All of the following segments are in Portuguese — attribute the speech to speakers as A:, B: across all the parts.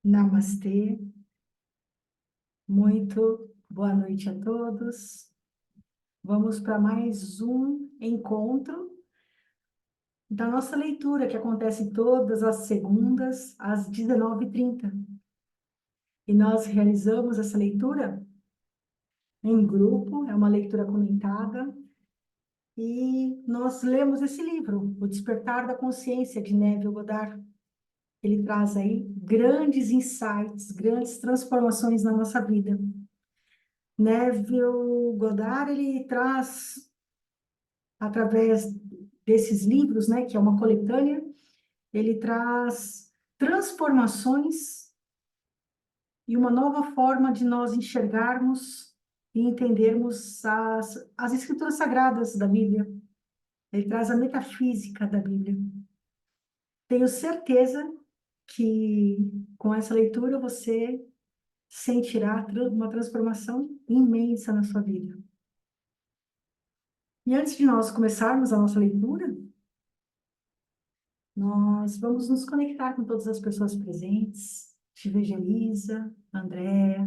A: Namastê, muito boa noite a todos. Vamos para mais um encontro da nossa leitura, que acontece todas as segundas, às 19h30. E nós realizamos essa leitura em grupo, é uma leitura comentada, e nós lemos esse livro, O Despertar da Consciência, de Neville Goddard. Ele traz aí grandes insights, grandes transformações na nossa vida. Neville Goddard, ele traz, através desses livros, né, que é uma coletânea, ele traz transformações e uma nova forma de nós enxergarmos e entendermos as escrituras sagradas da Bíblia. Ele traz a metafísica da Bíblia. Tenho certeza que com essa leitura você sentirá uma transformação imensa na sua vida. E antes de nós começarmos a nossa leitura, nós vamos nos conectar com todas as pessoas presentes. Te vejo, Elisa, Andréa,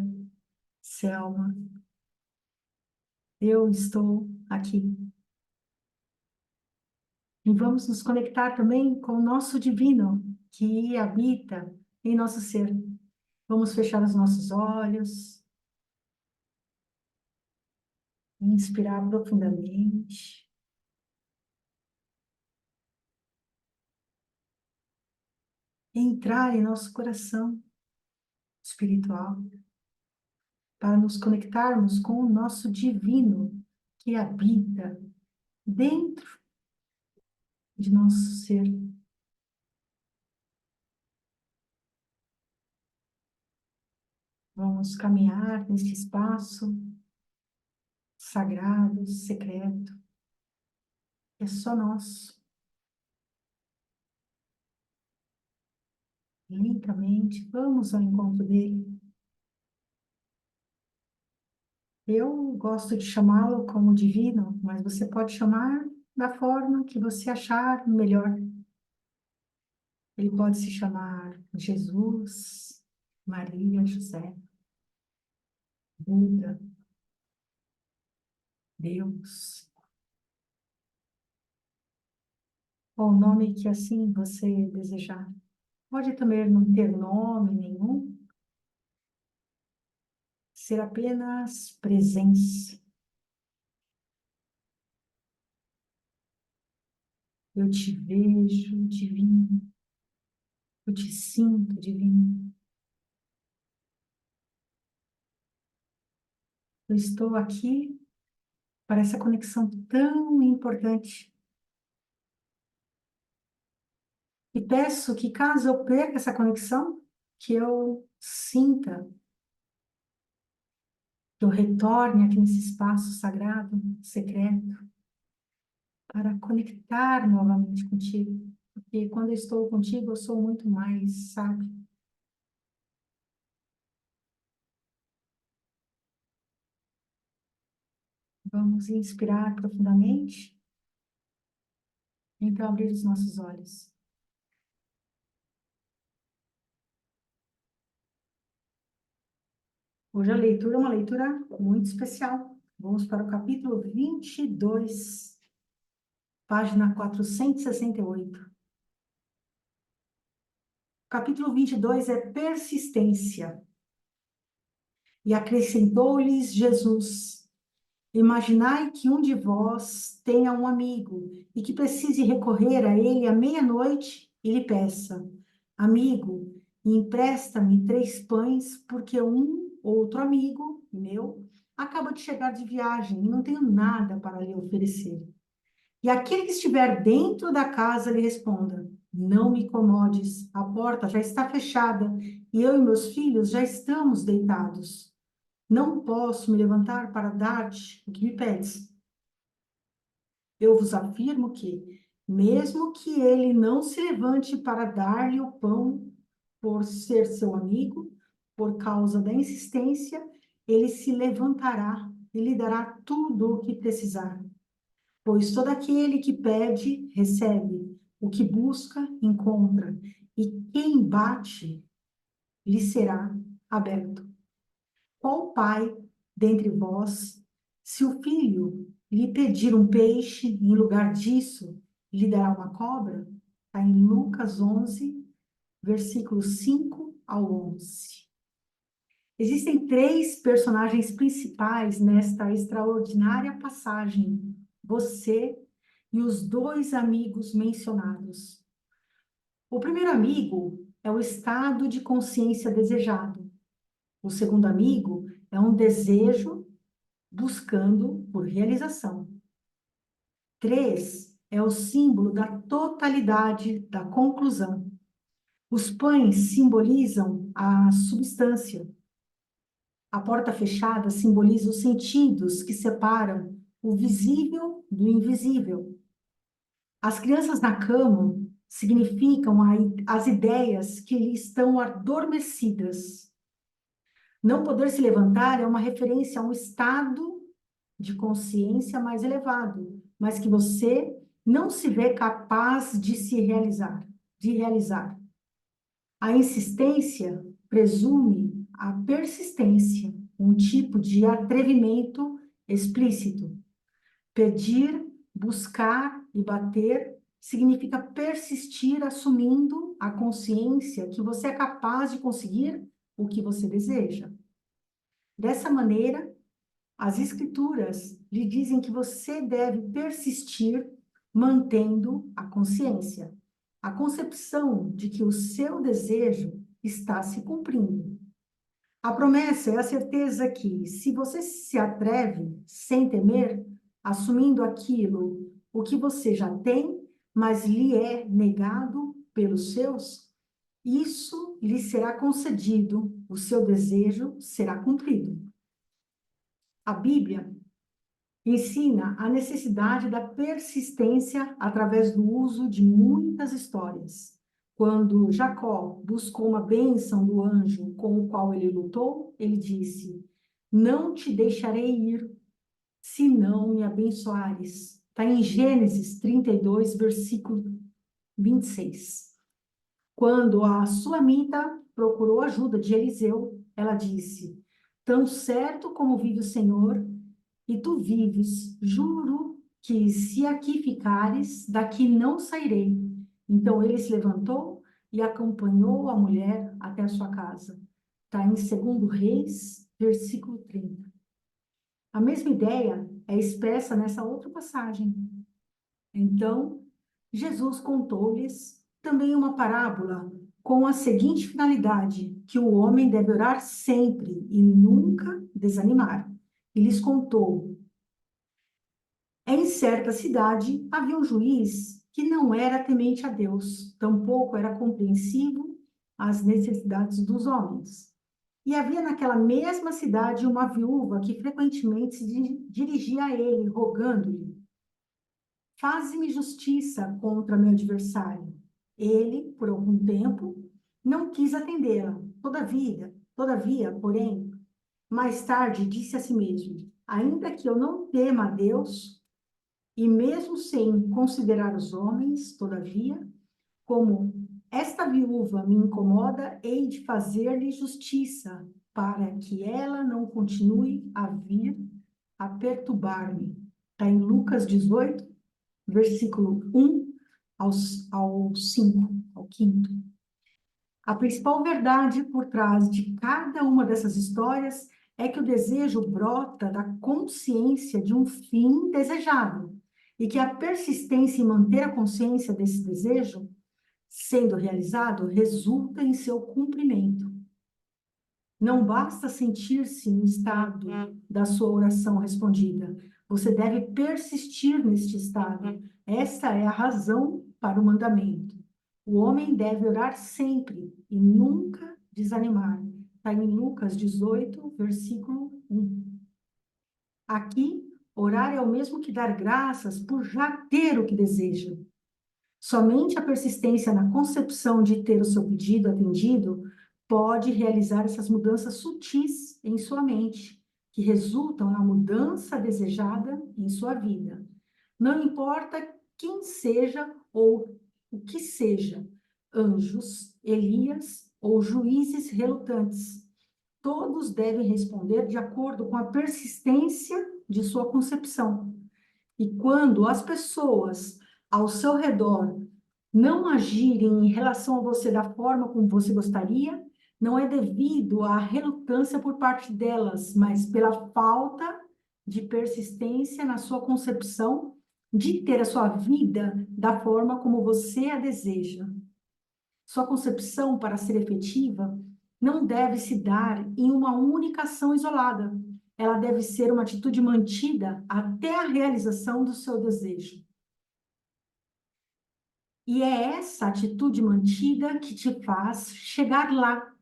A: Selma. Eu estou aqui. E vamos nos conectar também com o nosso divino, que habita em nosso ser. Vamos fechar os nossos olhos, inspirar profundamente. Entrar em nosso coração espiritual, para nos conectarmos com o nosso divino que habita dentro de nosso ser. Vamos caminhar neste espaço sagrado, secreto, que é só nosso. Lentamente, vamos ao encontro dele. Eu gosto de chamá-lo como divino, mas você pode chamar da forma que você achar melhor. Ele pode se chamar Jesus, Maria, José, Buda, Deus, ou o nome que assim você desejar. Pode também não ter nome nenhum, ser apenas presença. Eu te vejo, divino. Eu te sinto, divino. Eu estou aqui para essa conexão tão importante. E peço que, caso eu perca essa conexão, que eu sinta, que eu retorne aqui nesse espaço sagrado, secreto, para conectar novamente contigo. Porque quando eu estou contigo, eu sou muito mais sábio. Vamos inspirar profundamente. Então, abrir os nossos olhos. Hoje a leitura é uma leitura muito especial. Vamos para o capítulo 22, página 468. Capítulo 22 é persistência. E acrescentou-lhes Jesus: Imaginai que um de vós tenha um amigo e que precise recorrer a ele à meia-noite e lhe peça: Amigo, empresta-me 3 pães, porque um outro amigo meu acaba de chegar de viagem e não tenho nada para lhe oferecer. E aquele que estiver dentro da casa lhe responda: Não me incomodes, a porta já está fechada e eu e meus filhos já estamos deitados. Não posso me levantar para dar-te o que me pedes. Eu vos afirmo que, mesmo que ele não se levante para dar-lhe o pão por ser seu amigo, por causa da insistência, ele se levantará e lhe dará tudo o que precisar. Pois todo aquele que pede, recebe, o que busca, encontra, e quem bate, lhe será aberto. Qual pai dentre vós, se o filho lhe pedir um peixe, em lugar disso, lhe dará uma cobra? Está em Lucas 11, versículos 5 ao 11. Existem três personagens principais nesta extraordinária passagem: você e os dois amigos mencionados. O primeiro amigo é o estado de consciência desejado. O segundo amigo é um desejo buscando por realização. 3 é o símbolo da totalidade da conclusão. Os pães simbolizam a substância. A porta fechada simboliza os sentidos que separam o visível do invisível. As crianças na cama significam as ideias que lhe estão adormecidas. Não poder se levantar é uma referência a um estado de consciência mais elevado, mas que você não se vê capaz de realizar. A insistência presume a persistência, um tipo de atrevimento explícito. Pedir, buscar e bater significa persistir assumindo a consciência que você é capaz de conseguir o que você deseja. Dessa maneira, as escrituras lhe dizem que você deve persistir mantendo a consciência, a concepção de que o seu desejo está se cumprindo. A promessa é a certeza que, se você se atreve sem temer, assumindo aquilo, o que você já tem, mas lhe é negado pelos seus, isso lhe será concedido, o seu desejo será cumprido. A Bíblia ensina a necessidade da persistência através do uso de muitas histórias. Quando Jacó buscou uma bênção do anjo com o qual ele lutou, ele disse: não te deixarei ir, se não me abençoares. Está em Gênesis 32, versículo 26. Quando a sulamita procurou ajuda de Eliseu, ela disse: tão certo como vive o Senhor, e tu vives, juro que se aqui ficares, daqui não sairei. Então ele se levantou e acompanhou a mulher até a sua casa. Está em 2 Reis, versículo 30. A mesma ideia é expressa nessa outra passagem. Então, Jesus contou-lhes também uma parábola com a seguinte finalidade: que o homem deve orar sempre e nunca desanimar. E lhes contou: em certa cidade havia um juiz que não era temente a Deus, tampouco era compreensivo às necessidades dos homens. E havia naquela mesma cidade uma viúva que frequentemente se dirigia a ele, rogando-lhe: faze-me justiça contra meu adversário. Ele, por algum tempo, não quis atendê-la. Todavia, porém, mais tarde disse a si mesmo: ainda que eu não tema a Deus, e mesmo sem considerar os homens, todavia, como esta viúva me incomoda, hei de fazer-lhe justiça, para que ela não continue a vir a perturbar-me. Está em Lucas 18, versículo 1 ao 5, ao 5. A principal verdade por trás de cada uma dessas histórias é que o desejo brota da consciência de um fim desejado e que a persistência em manter a consciência desse desejo sendo realizado resulta em seu cumprimento. Não basta sentir-se no estado da sua oração respondida. Você deve persistir neste estado. Esta é a razão para o mandamento. O homem deve orar sempre e nunca desanimar. Está em Lucas 18, versículo 1. Aqui, orar é o mesmo que dar graças por já ter o que deseja. Somente a persistência na concepção de ter o seu pedido atendido pode realizar essas mudanças sutis em sua mente, que resultam na mudança desejada em sua vida. Não importa quem seja ou o que seja, anjos, Elias ou juízes relutantes. Todos devem responder de acordo com a persistência de sua concepção. E quando as pessoas ao seu redor não agirem em relação a você da forma como você gostaria, não é devido à relutância por parte delas, mas pela falta de persistência na sua concepção de ter a sua vida da forma como você a deseja. Sua concepção, para ser efetiva, não deve se dar em uma única ação isolada. Ela deve ser uma atitude mantida até a realização do seu desejo. E é essa atitude mantida que te faz chegar lá,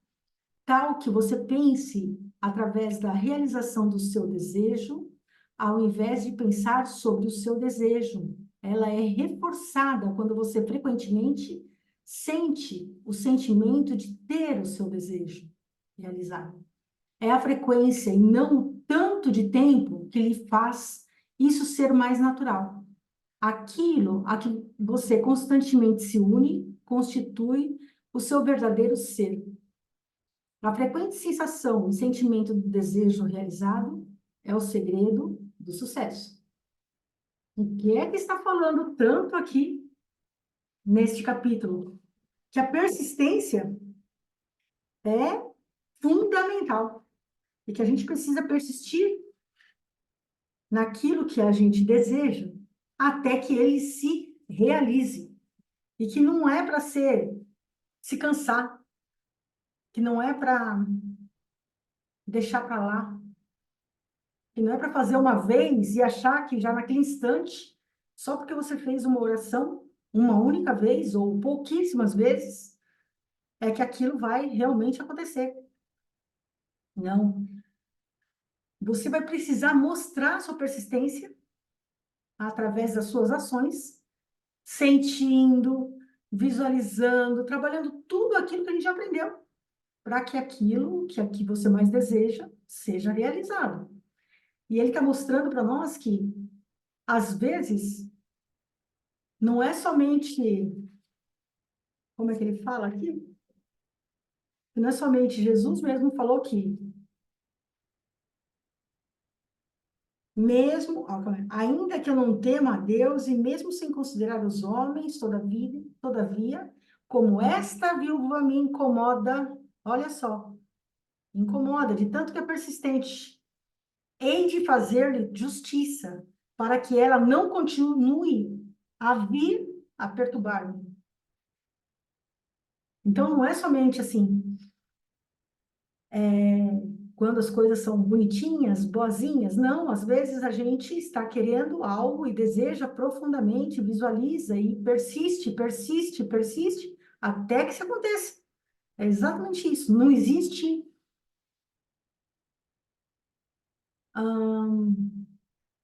A: tal que você pense através da realização do seu desejo, ao invés de pensar sobre o seu desejo. Ela é reforçada quando você frequentemente sente o sentimento de ter o seu desejo realizado. É a frequência e não o tanto de tempo que lhe faz isso ser mais natural. Aquilo a que você constantemente se une constitui o seu verdadeiro ser. A frequente sensação e sentimento do desejo realizado é o segredo do sucesso. O que é que está falando tanto aqui neste capítulo? Que a persistência é fundamental e que a gente precisa persistir naquilo que a gente deseja até que ele se realize. E que não é para se cansar, que não é para deixar para lá, que não é para fazer uma vez e achar que já naquele instante, só porque você fez uma oração uma única vez ou pouquíssimas vezes, é que aquilo vai realmente acontecer. Não. Você vai precisar mostrar sua persistência através das suas ações, sentindo, visualizando, trabalhando tudo aquilo que a gente já aprendeu, para que aquilo que aqui você mais deseja seja realizado. E ele está mostrando para nós que, às vezes, não é somente, como é que ele fala aqui? Não é somente, Jesus mesmo falou que, mesmo, ainda que eu não tema a Deus, e mesmo sem considerar os homens, todavia, como esta viúva me incomoda, olha só, incomoda, de tanto que é persistente, hei de fazer-lhe justiça, para que ela não continue a vir a perturbar-me. Então, não é somente assim, quando as coisas são bonitinhas, boazinhas. Não, às vezes a gente está querendo algo e deseja profundamente, visualiza e persiste, persiste, persiste, até que isso aconteça. É exatamente isso. Não existe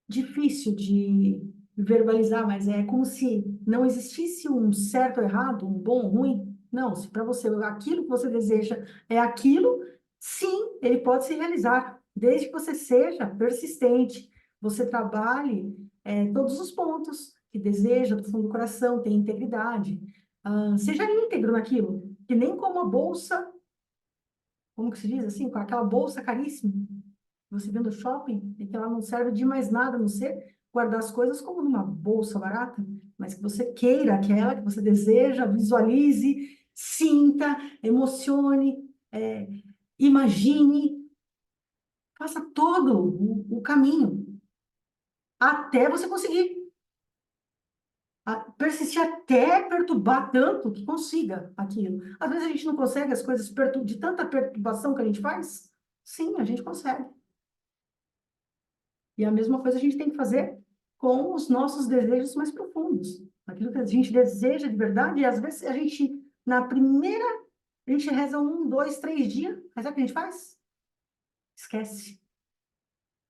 A: difícil de verbalizar, mas é como se não existisse um certo ou errado, um bom ou ruim. Não, se para você aquilo que você deseja é aquilo, sim, ele pode se realizar, desde que você seja persistente, você trabalhe todos os pontos que deseja do fundo do coração, tenha integridade, seja íntegro naquilo, que nem como a bolsa, como que se diz assim, com aquela bolsa caríssima, você vê no shopping, e que ela não serve de mais nada, a não ser guardar as coisas como numa bolsa barata, mas que você queira aquela que você deseja, visualize, sinta, emocione, imagine, faça todo o caminho até você conseguir. Persistir até perturbar tanto que consiga aquilo. Às vezes a gente não consegue as coisas de tanta perturbação que a gente faz. Sim, a gente consegue. E a mesma coisa a gente tem que fazer com os nossos desejos mais profundos. Aquilo que a gente deseja de verdade, e às vezes a gente, na primeira, a gente reza 1, 2, 3 dias, mas sabe o que a gente faz? Esquece.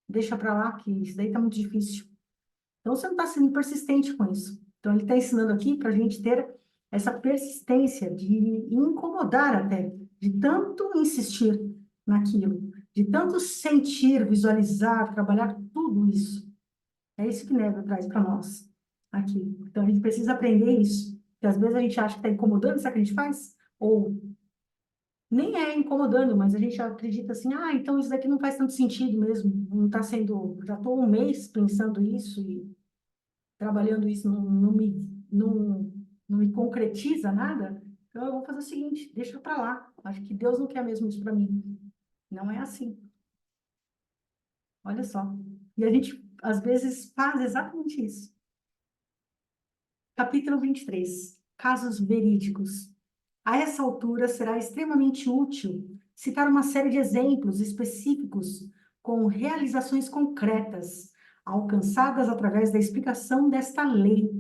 A: Deixa para lá, que isso daí tá muito difícil. Então, você não está sendo persistente com isso. Então, ele está ensinando aqui para a gente ter essa persistência de incomodar até, de tanto insistir naquilo, de tanto sentir, visualizar, trabalhar tudo isso. É isso que Neve traz para nós aqui. Então, a gente precisa aprender isso. Porque às vezes a gente acha que está incomodando, sabe o que a gente faz? Ou nem é incomodando, mas a gente acredita assim, então isso daqui não faz tanto sentido mesmo, não está sendo, já estou um mês pensando isso e trabalhando isso, não me concretiza nada, então eu vou fazer o seguinte, deixa para lá, acho que Deus não quer mesmo isso para mim. Não é assim, olha só. E a gente, às vezes, faz exatamente isso. Capítulo 23, casos verídicos. A essa altura, será extremamente útil citar uma série de exemplos específicos com realizações concretas, alcançadas através da explicação desta lei.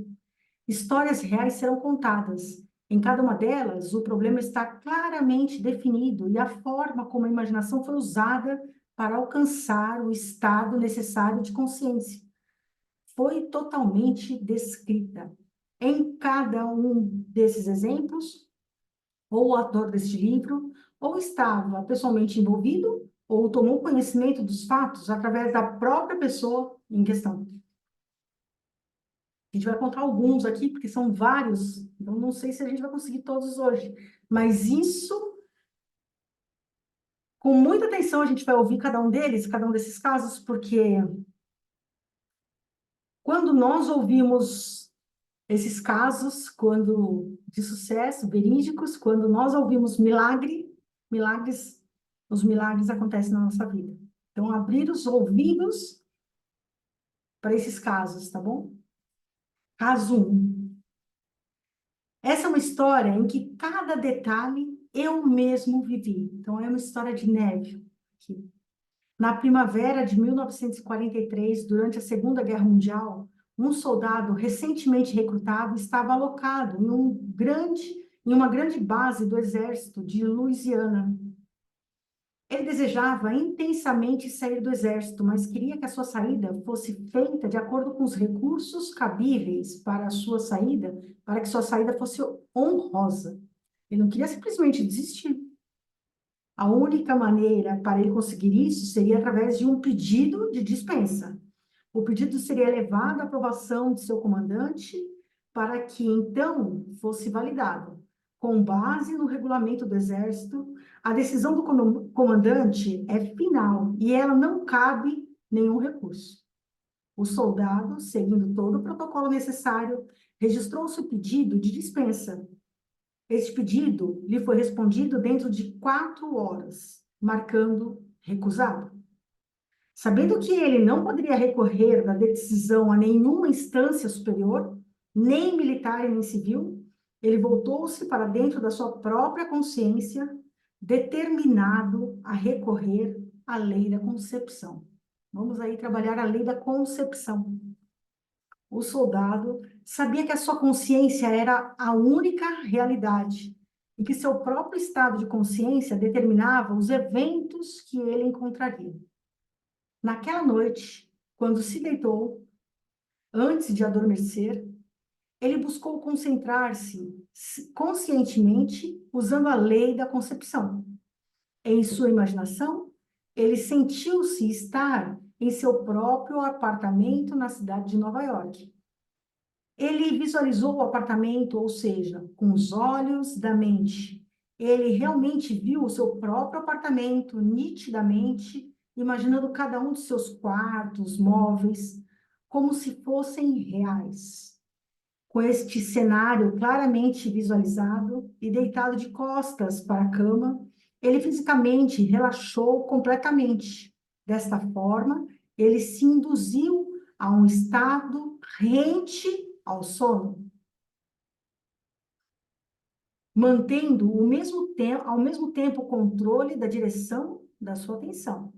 A: Histórias reais serão contadas. Em cada uma delas, o problema está claramente definido e a forma como a imaginação foi usada para alcançar o estado necessário de consciência foi totalmente descrita. Em cada um desses exemplos, ou o autor deste livro, ou estava pessoalmente envolvido, ou tomou conhecimento dos fatos através da própria pessoa em questão. A gente vai contar alguns aqui, porque são vários, então não sei se a gente vai conseguir todos hoje. Mas isso, com muita atenção, a gente vai ouvir cada um deles, cada um desses casos, porque quando nós ouvimos esses casos, quando de sucesso, verídicos, quando nós ouvimos milagres, os milagres acontecem na nossa vida. Então, abrir os ouvidos para esses casos, tá bom? Caso 1. Essa é uma história em que cada detalhe eu mesmo vivi. Então, é uma história de neve. Aqui. Na primavera de 1943, durante a Segunda Guerra Mundial, um soldado recentemente recrutado estava alocado em uma grande base do exército de Louisiana. Ele desejava intensamente sair do exército, mas queria que a sua saída fosse feita de acordo com os recursos cabíveis para a sua saída, para que sua saída fosse honrosa. Ele não queria simplesmente desistir. A única maneira para ele conseguir isso seria através de um pedido de dispensa. O pedido seria levado à aprovação de seu comandante para que então fosse validado. Com base no regulamento do Exército, a decisão do comandante é final e ela não cabe nenhum recurso. O soldado, seguindo todo o protocolo necessário, registrou seu pedido de dispensa. Este pedido lhe foi respondido dentro de 4 horas, marcando recusado. Sabendo que ele não poderia recorrer da decisão a nenhuma instância superior, nem militar e nem civil, ele voltou-se para dentro da sua própria consciência, determinado a recorrer à lei da concepção. Vamos aí trabalhar a lei da concepção. O soldado sabia que a sua consciência era a única realidade e que seu próprio estado de consciência determinava os eventos que ele encontraria. Naquela noite, quando se deitou, antes de adormecer, ele buscou concentrar-se conscientemente usando a lei da concepção. Em sua imaginação, ele sentiu-se estar em seu próprio apartamento na cidade de Nova York. Ele visualizou o apartamento, ou seja, com os olhos da mente. Ele realmente viu o seu próprio apartamento nitidamente, imaginando cada um dos seus quartos, móveis, como se fossem reais. Com este cenário claramente visualizado e deitado de costas para a cama, ele fisicamente relaxou completamente. Desta forma, ele se induziu a um estado rente ao sono, mantendo ao mesmo tempo o controle da direção da sua atenção.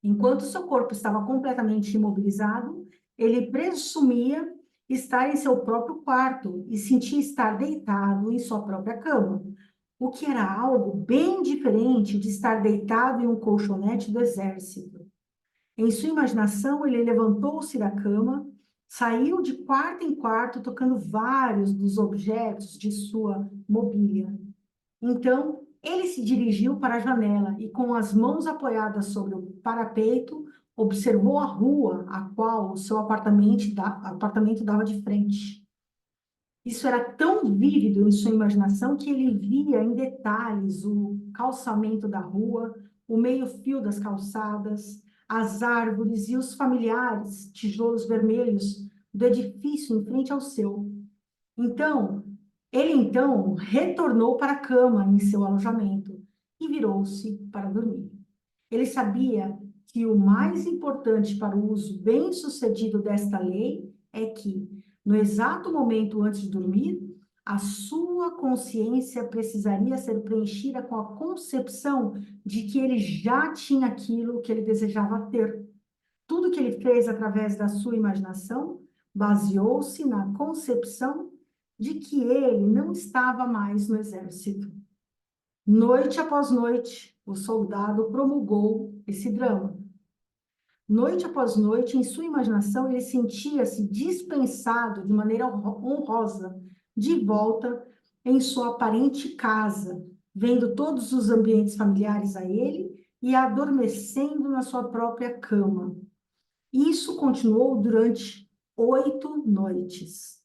A: Enquanto seu corpo estava completamente imobilizado, ele presumia estar em seu próprio quarto e sentia estar deitado em sua própria cama, o que era algo bem diferente de estar deitado em um colchonete do exército. Em sua imaginação, ele levantou-se da cama, saiu de quarto em quarto, tocando vários dos objetos de sua mobília. Então, ele se dirigiu para a janela e, com as mãos apoiadas sobre o parapeito, observou a rua a qual o seu apartamento dava de frente. Isso era tão vívido em sua imaginação que ele via em detalhes o calçamento da rua, o meio-fio das calçadas, as árvores e os familiares tijolos vermelhos do edifício em frente ao seu. Então, ele retornou para a cama em seu alojamento e virou-se para dormir. Ele sabia que o mais importante para o uso bem-sucedido desta lei é que, no exato momento antes de dormir, a sua consciência precisaria ser preenchida com a concepção de que ele já tinha aquilo que ele desejava ter. Tudo que ele fez através da sua imaginação baseou-se na concepção de que ele não estava mais no exército. Noite após noite, o soldado promulgou esse drama. Noite após noite, em sua imaginação, ele sentia-se dispensado de maneira honrosa, de volta em sua aparente casa, vendo todos os ambientes familiares a ele e adormecendo na sua própria cama. Isso continuou durante 8 noites.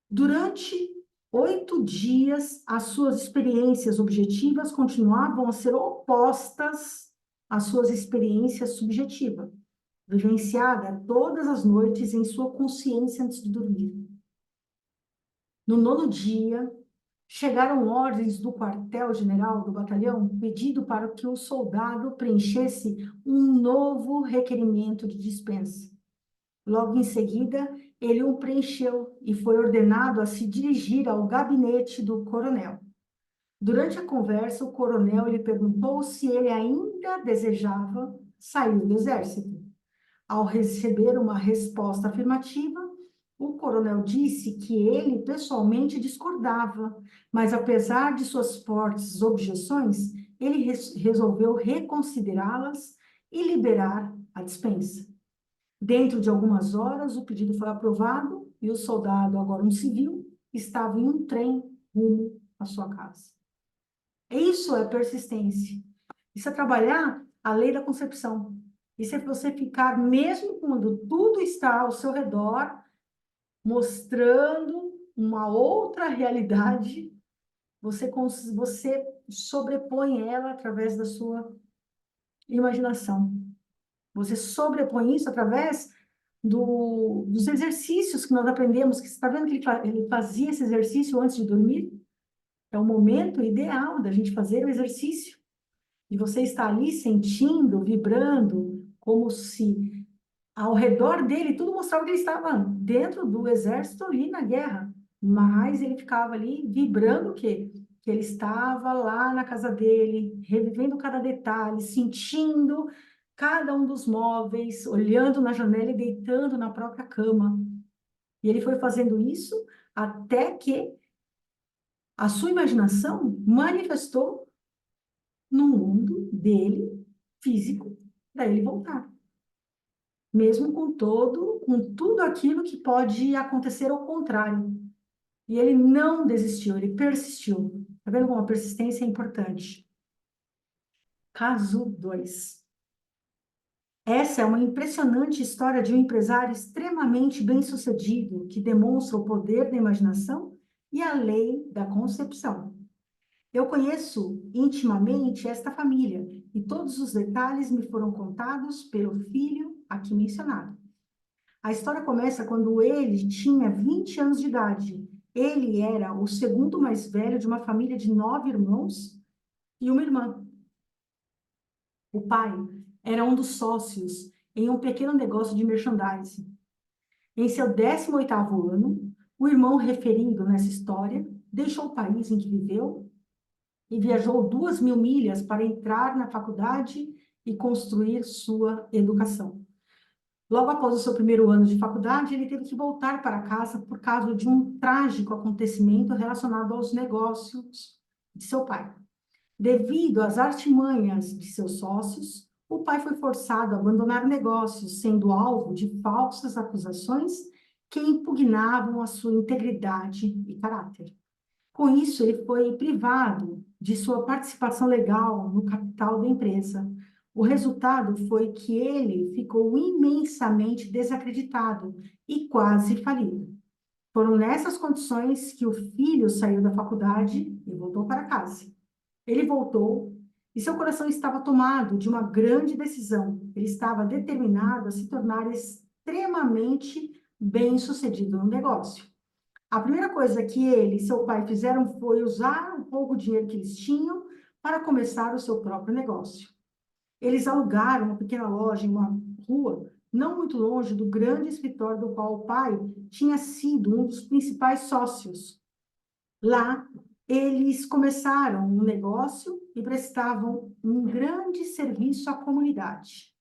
A: Durante 8 dias, as suas experiências objetivas continuavam a ser opostas às suas experiências subjetivas, vivenciada todas as noites em sua consciência antes de dormir. No 9º dia, chegaram ordens do quartel-general do batalhão pedindo para que o soldado preenchesse um novo requerimento de dispensa. Logo em seguida, ele o preencheu e foi ordenado a se dirigir ao gabinete do coronel. Durante a conversa, o coronel lhe perguntou se ele ainda desejava sair do exército. Ao receber uma resposta afirmativa, o coronel disse que ele pessoalmente discordava, mas apesar de suas fortes objeções, ele resolveu reconsiderá-las e liberar a dispensa. Dentro de algumas horas, o pedido foi aprovado e o soldado, agora um civil, estava em um trem rumo à sua casa. Isso é persistência. Isso é trabalhar a lei da concepção. Isso é você ficar, mesmo quando tudo está ao seu redor, mostrando uma outra realidade, você sobrepõe ela através da sua imaginação. Você sobrepõe isso através dos exercícios que nós aprendemos, que você está vendo que ele fazia esse exercício antes de dormir? É o momento ideal da gente fazer o exercício. E você está ali sentindo, vibrando, como se ao redor dele tudo mostrava que ele estava dentro do exército ali na guerra. Mas ele ficava ali vibrando o quê? Que ele estava lá na casa dele, revivendo cada detalhe, sentindo cada um dos móveis, olhando na janela e deitando na própria cama. E ele foi fazendo isso até que a sua imaginação manifestou no mundo dele, físico, para ele voltar. Mesmo com tudo aquilo que pode acontecer ao contrário. E ele não desistiu, ele persistiu. Tá vendo como a persistência é importante? Caso 2. Essa é uma impressionante história de um empresário extremamente bem-sucedido que demonstra o poder da imaginação e a lei da concepção. Eu conheço intimamente esta família e todos os detalhes me foram contados pelo filho aqui mencionado. A história começa quando ele tinha 20 anos de idade. Ele era o segundo mais velho de uma família de 9 irmãos e uma irmã. O pai era um dos sócios em um pequeno negócio de merchandising. Em seu 18º ano, o irmão referido nessa história deixou o país em que viveu e viajou 2.000 milhas para entrar na faculdade e construir sua educação. Logo após o seu primeiro ano de faculdade, ele teve que voltar para casa por causa de um trágico acontecimento relacionado aos negócios de seu pai. Devido às artimanhas de seus sócios, o pai foi forçado a abandonar negócios, sendo alvo de falsas acusações que impugnavam a sua integridade e caráter. Com isso, ele foi privado de sua participação legal no capital da empresa. O resultado foi que ele ficou imensamente desacreditado e quase falido. Foram nessas condições que o filho saiu da faculdade e voltou para casa. Ele voltou e seu coração estava tomado de uma grande decisão. Ele estava determinado a se tornar extremamente bem-sucedido no negócio. A primeira coisa que ele e seu pai fizeram foi usar um pouco de dinheiro que eles tinham para começar o seu próprio negócio. Eles alugaram uma pequena loja em uma rua não muito longe do grande escritório do qual o pai tinha sido um dos principais sócios. Lá, eles começaram um negócio e prestavam um grande serviço à comunidade.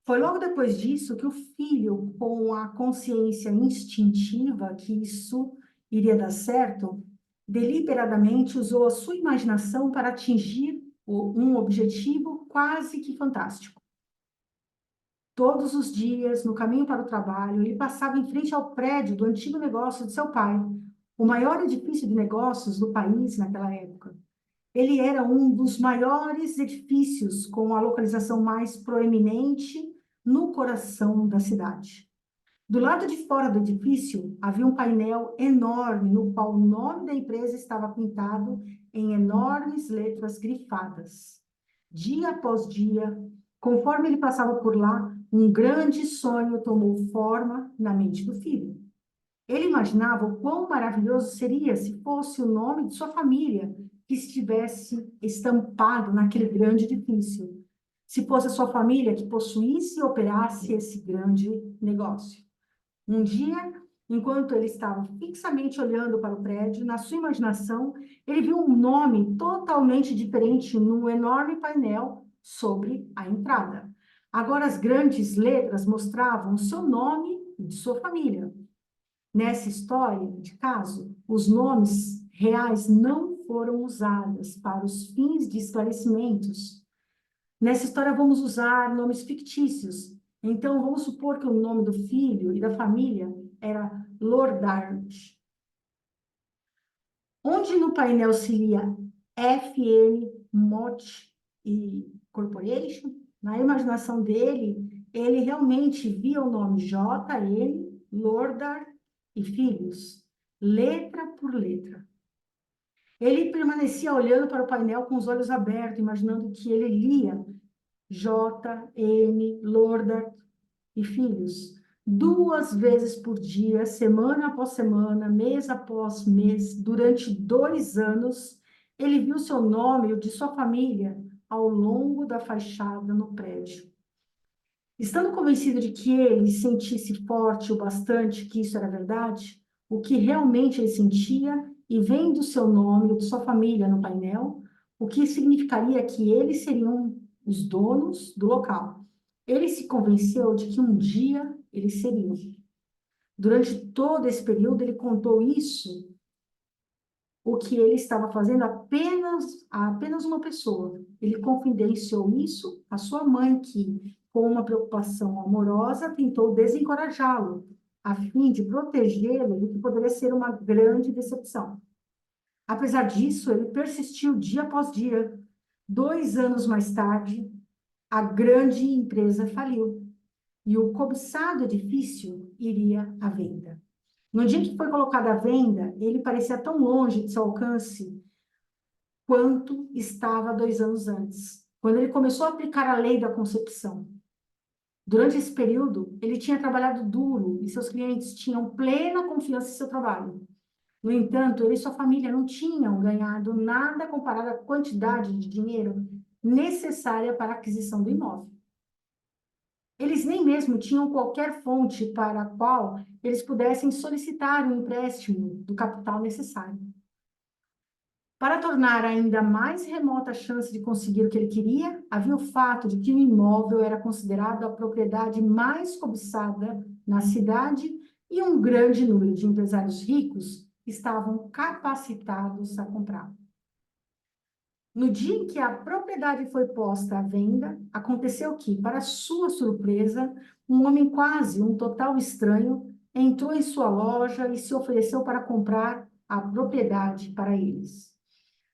A: Foi logo depois disso que o filho, com a consciência instintiva que isso iria dar certo, deliberadamente usou a sua imaginação para atingir um objetivo quase que fantástico. Todos os dias, no caminho para o trabalho, ele passava em frente ao prédio do antigo negócio de seu pai, o maior edifício de negócios do país naquela época. Ele era um dos maiores edifícios com a localização mais proeminente no coração da cidade. Do lado de fora do edifício, havia um painel enorme no qual o nome da empresa estava pintado em enormes letras grifadas. Dia após dia, conforme ele passava por lá, um grande sonho tomou forma na mente do filho. Ele imaginava o quão maravilhoso seria se fosse o nome de sua família que estivesse estampado naquele grande edifício, se fosse a sua família que possuísse e operasse esse grande negócio. Um dia, enquanto ele estava fixamente olhando para o prédio, na sua imaginação, ele viu um nome totalmente diferente num enorme painel sobre a entrada. Agora, as grandes letras mostravam o seu nome e de sua família. Nessa história de caso, os nomes reais não foram usados para os fins de esclarecimentos. Nessa história, vamos usar nomes fictícios. Então, vamos supor que o nome do filho e da família era Lordard. Onde no painel se lia FN, Mott e Corporation, na imaginação dele, ele realmente via o nome JN, Lordard e Filhos, letra por letra. Ele permanecia olhando para o painel com os olhos abertos, imaginando que ele lia J, N, Lordard e Filhos, 2 vezes por dia, semana após semana, mês após mês, durante 2 anos, ele viu seu nome e o de sua família ao longo da fachada no prédio. Estando convencido de que ele sentisse forte o bastante que isso era verdade, o que realmente ele sentia, e vendo seu nome e de sua família no painel, o que significaria que eles seriam os donos do local. Ele se convenceu de que um dia eles seriam. Durante todo esse período, ele contou isso, o que ele estava fazendo a apenas uma pessoa. Ele confidenciou isso à sua mãe, que, com uma preocupação amorosa, tentou desencorajá-lo, a fim de protegê-lo do que poderia ser uma grande decepção. Apesar disso, ele persistiu dia após dia. 2 anos mais tarde, a grande empresa faliu e o cobiçado edifício iria à venda. No dia que foi colocado à venda, ele parecia tão longe de seu alcance quanto estava 2 anos antes, quando ele começou a aplicar a lei da concepção. Durante esse período, ele tinha trabalhado duro e seus clientes tinham plena confiança em seu trabalho. No entanto, ele e sua família não tinham ganhado nada comparado à quantidade de dinheiro necessária para a aquisição do imóvel. Eles nem mesmo tinham qualquer fonte para a qual eles pudessem solicitar um empréstimo do capital necessário. Para tornar ainda mais remota a chance de conseguir o que ele queria, havia o fato de que o imóvel era considerado a propriedade mais cobiçada na cidade e um grande número de empresários ricos estavam capacitados a comprar. No dia em que a propriedade foi posta à venda, aconteceu que, para sua surpresa, um homem quase um total estranho entrou em sua loja e se ofereceu para comprar a propriedade para eles.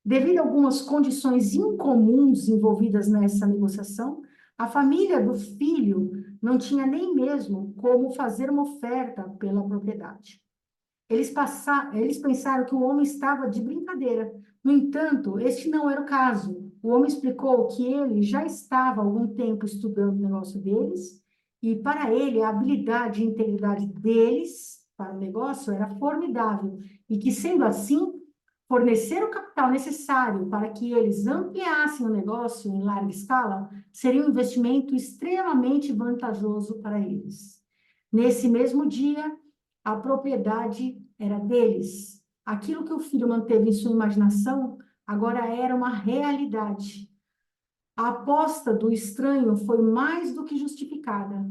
A: Devido a algumas condições incomuns envolvidas nessa negociação, a família do filho não tinha nem mesmo como fazer uma oferta pela propriedade. Eles pensaram que o homem estava de brincadeira. No entanto, este não era o caso. O homem explicou que ele já estava há algum tempo estudando o negócio deles, e para ele a habilidade e integridade deles para o negócio era formidável, e que, sendo assim, fornecer o capital necessário para que eles ampliassem o negócio em larga escala seria um investimento extremamente vantajoso para eles. Nesse mesmo dia, a propriedade era deles. Aquilo que o filho manteve em sua imaginação agora era uma realidade. A aposta do estranho foi mais do que justificada.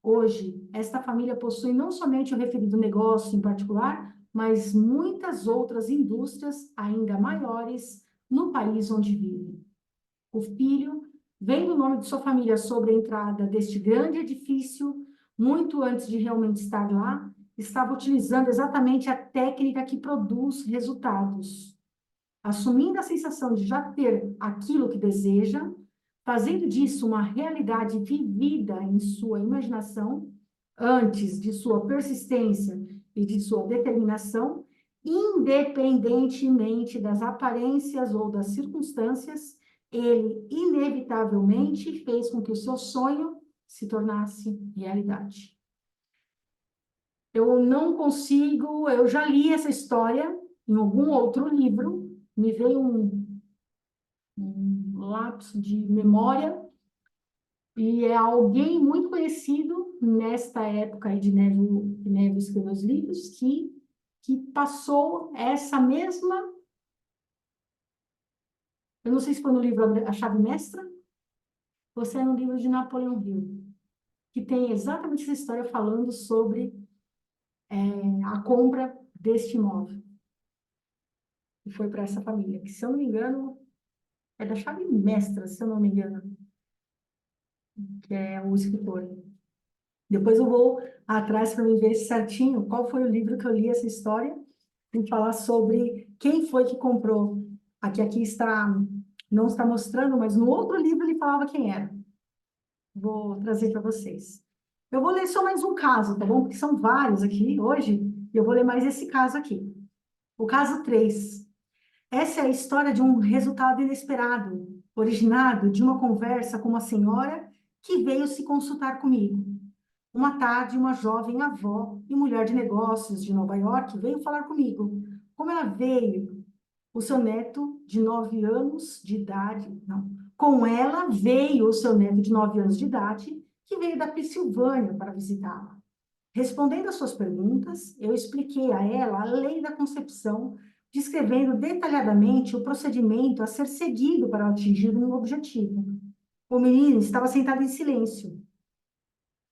A: Hoje, esta família possui não somente o referido negócio em particular, mas muitas outras indústrias ainda maiores no país onde vive. O filho, vendo o nome de sua família sobre a entrada deste grande edifício, muito antes de realmente estar lá, estava utilizando exatamente a técnica que produz resultados, assumindo a sensação de já ter aquilo que deseja, fazendo disso uma realidade vivida em sua imaginação, antes de sua persistência e de sua determinação, independentemente das aparências ou das circunstâncias, ele inevitavelmente fez com que o seu sonho se tornasse realidade. Eu não consigo, eu já li essa história em algum outro livro, me veio um lapso de memória, e é alguém muito conhecido nesta época aí de Neville escreveu os livros, que passou essa mesma, eu não sei se foi no livro A Chave Mestra, ou se é no livro de Napoleão Hill, que tem exatamente essa história falando sobre a compra deste imóvel, que foi para essa família, que, se eu não me engano, é da Chave Mestra, se eu não me engano, que é o escritor. Depois eu vou atrás para me ver certinho qual foi o livro que eu li essa história e falar sobre quem foi que comprou. Aqui está, não está mostrando, mas no outro livro ele falava quem era. Vou trazer para vocês. Eu vou ler só mais um caso, tá bom? Porque são vários aqui hoje, e eu vou ler mais esse caso aqui. O caso 3. Essa é a história de um resultado inesperado, originado de uma conversa com uma senhora que veio se consultar comigo. Uma tarde, uma jovem avó e mulher de negócios de Nova York veio falar comigo. Como ela veio, o seu neto de 9 anos de idade, não, com ela veio o seu neto de 9 anos de idade, que veio da Pensilvânia para visitá-la. Respondendo às suas perguntas, eu expliquei a ela a lei da concepção, descrevendo detalhadamente o procedimento a ser seguido para atingir um objetivo. O menino estava sentado em silêncio,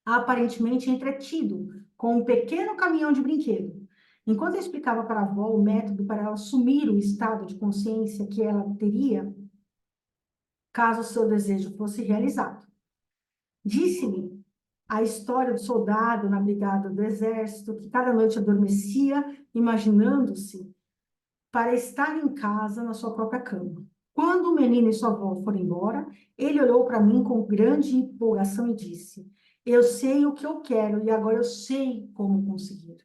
A: aparentemente entretido, com um pequeno caminhão de brinquedo. Enquanto eu explicava para a avó o método para ela assumir o estado de consciência que ela teria, caso o seu desejo fosse realizado. Disse-lhe a história do soldado na brigada do exército, que cada noite adormecia, imaginando-se para estar em casa na sua própria cama. Quando o menino e sua avó foram embora, ele olhou para mim com grande empolgação e disse: Eu sei o que eu quero e agora eu sei como conseguir.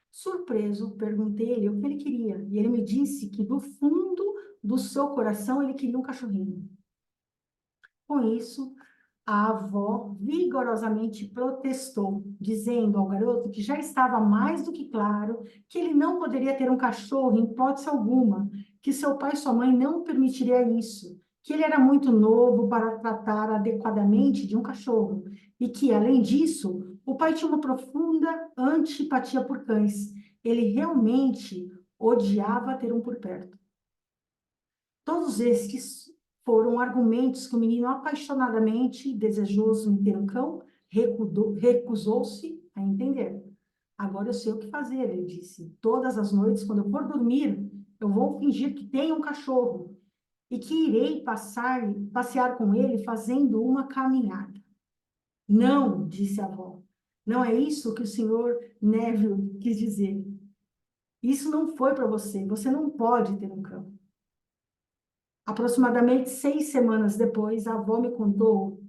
A: Surpreso, perguntei-lhe o que ele queria, e ele me disse que do fundo do seu coração ele queria um cachorrinho. Com isso, a avó vigorosamente protestou, dizendo ao garoto que já estava mais do que claro que ele não poderia ter um cachorro em hipótese alguma, que seu pai e sua mãe não permitiria isso, que ele era muito novo para tratar adequadamente de um cachorro e que, além disso, o pai tinha uma profunda antipatia por cães. Ele realmente odiava ter um por perto. Todos estes foram argumentos que o menino, apaixonadamente desejoso em ter um cão, recusou-se a entender. Agora eu sei o que fazer, ele disse. Todas as noites, quando eu for dormir, eu vou fingir que tenho um cachorro e que irei passear com ele fazendo uma caminhada. Não, disse a avó. Não é isso que o senhor Neville quis dizer. Isso não foi para você. Você não pode ter um cão. Aproximadamente 6 semanas depois, a avó me contou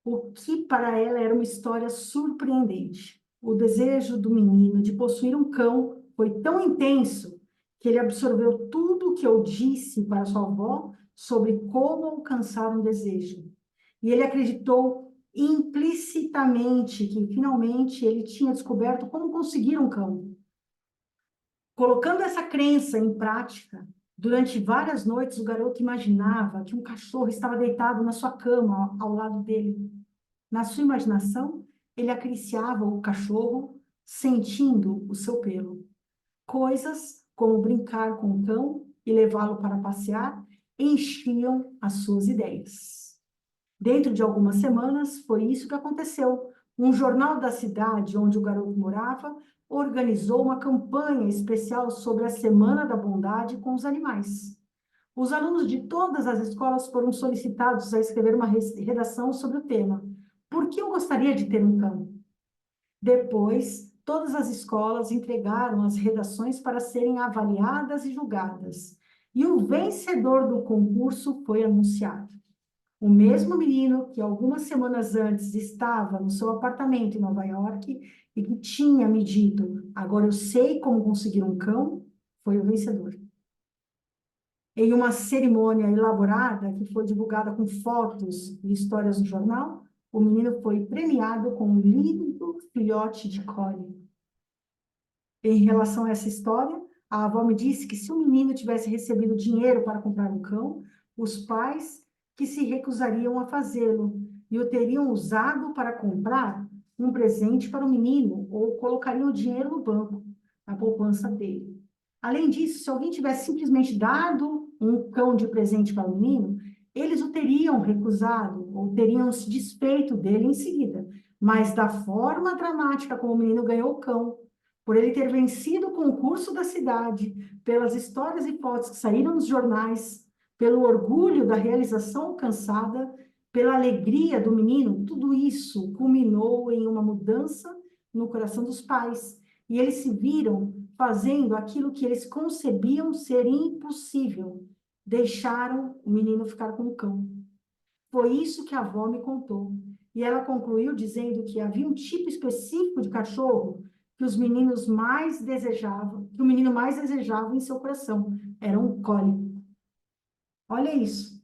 A: o que para ela era uma história surpreendente. O desejo do menino de possuir um cão foi tão intenso que ele absorveu tudo o que eu disse para sua avó sobre como alcançar um desejo. E ele acreditou implicitamente que finalmente ele tinha descoberto como conseguir um cão. Colocando essa crença em prática, durante várias noites o garoto imaginava que um cachorro estava deitado na sua cama ao lado dele. Na sua imaginação, ele acariciava o cachorro, sentindo o seu pelo. Coisas como brincar com o cão e levá-lo para passear enchiam as suas ideias. Dentro de algumas semanas, foi isso que aconteceu. Um jornal da cidade onde o garoto morava organizou uma campanha especial sobre a Semana da Bondade com os animais. Os alunos de todas as escolas foram solicitados a escrever uma redação sobre o tema. Por que eu gostaria de ter um cão? Depois, todas as escolas entregaram as redações para serem avaliadas e julgadas. E o vencedor do concurso foi anunciado. O mesmo menino que algumas semanas antes estava no seu apartamento em Nova York e que tinha me dito, agora eu sei como conseguir um cão, foi o vencedor. Em uma cerimônia elaborada, que foi divulgada com fotos e histórias no jornal, o menino foi premiado com um lindo filhote de collie. Em relação a essa história, a avó me disse que se o menino tivesse recebido dinheiro para comprar um cão, os pais que se recusariam a fazê-lo e o teriam usado para comprar um presente para o menino ou colocariam o dinheiro no banco, na poupança dele. Além disso, se alguém tivesse simplesmente dado um cão de presente para o menino, eles o teriam recusado ou teriam se desfeito dele em seguida. Mas da forma dramática como o menino ganhou o cão, por ele ter vencido o concurso da cidade, pelas histórias e fotos que saíram nos jornais, pelo orgulho da realização alcançada, pela alegria do menino, tudo isso culminou em uma mudança no coração dos pais. E eles se viram fazendo aquilo que eles concebiam ser impossível. Deixaram o menino ficar com o cão. Foi isso que a avó me contou. E ela concluiu dizendo que havia um tipo específico de cachorro que os meninos mais desejavam, que o menino mais desejava em seu coração. Era um collie. Olha isso.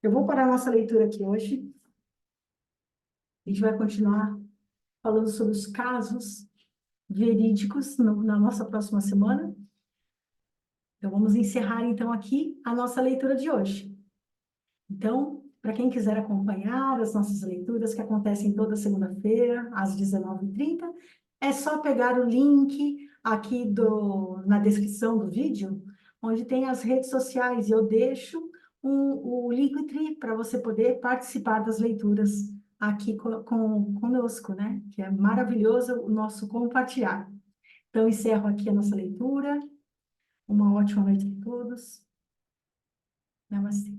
A: Eu vou parar a nossa leitura aqui hoje. A gente vai continuar falando sobre os casos verídicos na nossa próxima semana. Então, vamos encerrar, então, aqui a nossa leitura de hoje. Então, para quem quiser acompanhar as nossas leituras, que acontecem toda segunda-feira, às 19h30, é só pegar o link aqui na descrição do vídeo, onde tem as redes sociais, e eu deixo o Linktree para você poder participar das leituras aqui conosco, né? Que é maravilhoso o nosso compartilhar. Então, encerro aqui a nossa leitura. Uma ótima noite a todos. Namastê.